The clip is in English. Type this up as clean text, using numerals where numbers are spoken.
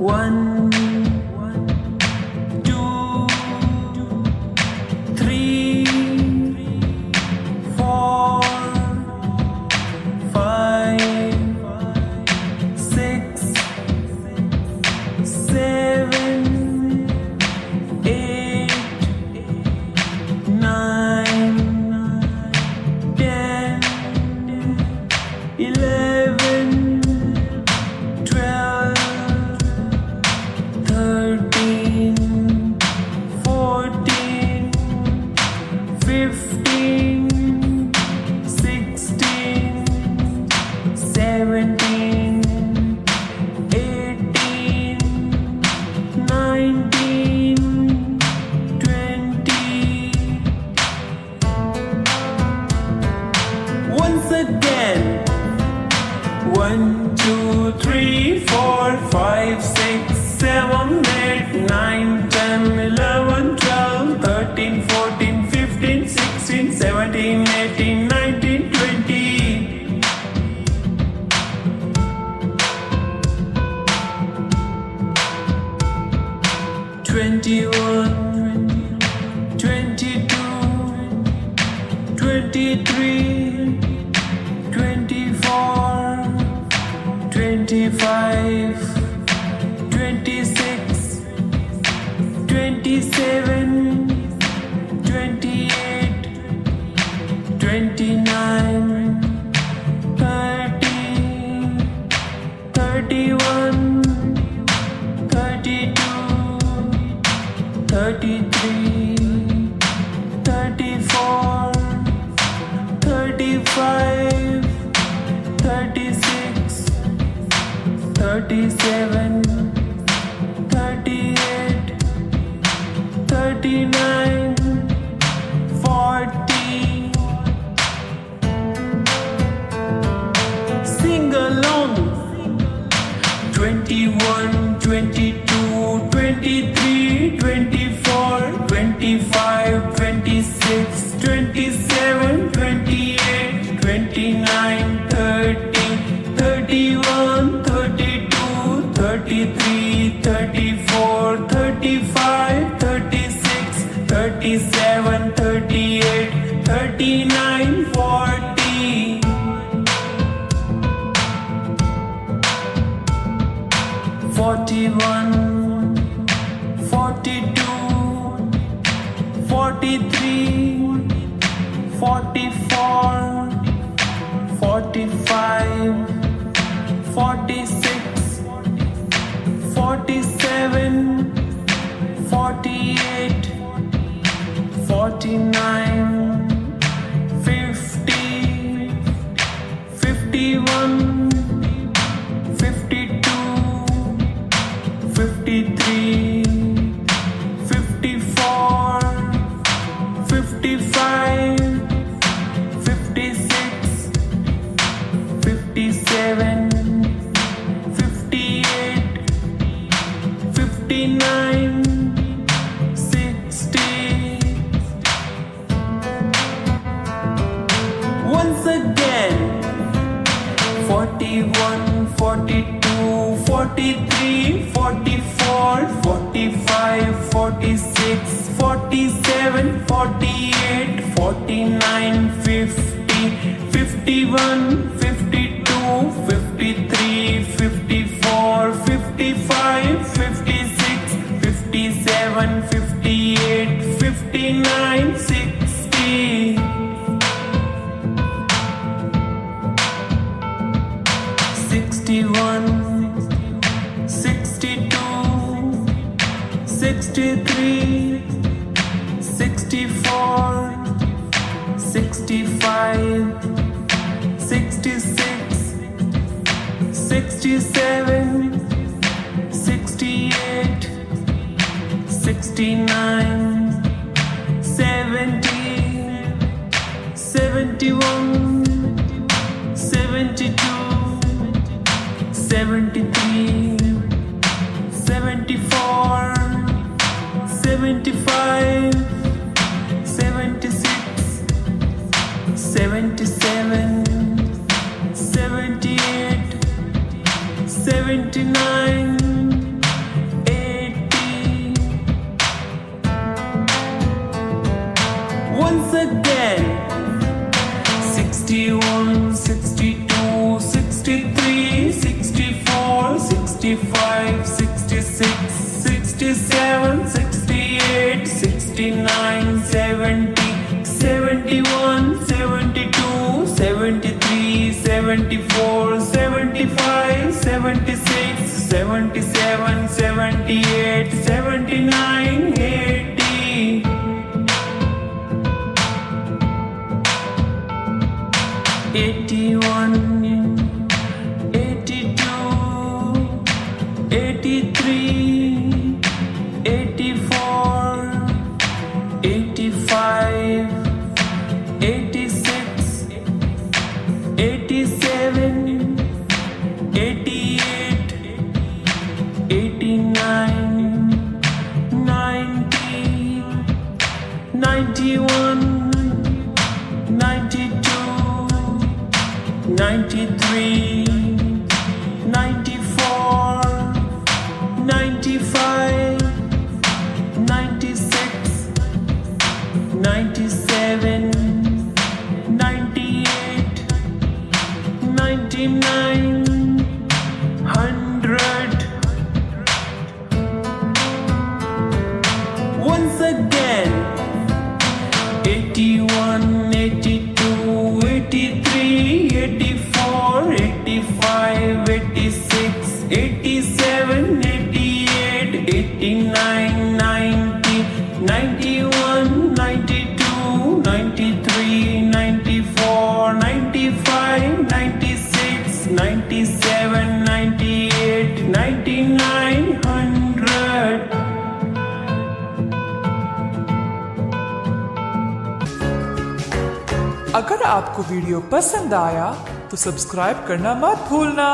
One, two, three, four, five, six, seven, eight, nine, 10, 11, 12, 13, 14, 15, 16, 17, 18, 19, 20. Once again. 1, 2, 3, 4, 5, 6, 7, 8, 9, 10, 11, 12, 13, 14, 15, 16, 17, 18, 19, 20. Twenty-one, 22, 23, 24, 25, 26, 27, 28, 29, 30, 31, 32, 33, 34, 35, 36, 37, 38, 39, 40. Sing along. 21, 22, 23, 24, 25, 26, 27, 28, 29, 30, 31, 32, 33, 34, 35, 36, 37, 38, 39, 40. 41, 42, 43, 44, 45, 46, 47, 48, 49, 50, 51, 52, 53, 54, 55, 56, 57, 58, 59, 60. Once again. 41, 42, 43, 44, 45, 46, 47, 48, 49, 50, 51, 52, 53, 54, 55, 56, 57, 58, 59, 60. 61, 62, 63, 64, 65, 66, 67, 68, 69, 70, 71, 72, 73, 74, 75, 76, 77, 78, 79, 79, 80. 81, 82, 83, 84, 85, 86, 87, 88, 89, 90, 91, 92, 93, 94, 95, 96, 97, 98, 99, 100. Once again, 81, 82, 83, 84, 85, 86, 87, 88, 89, 90, 91, 92, 93, 94, 95, 96, 97, 98, 99, 100. अगर आपको video पसंद आया तो subscribe करना मत भूलना।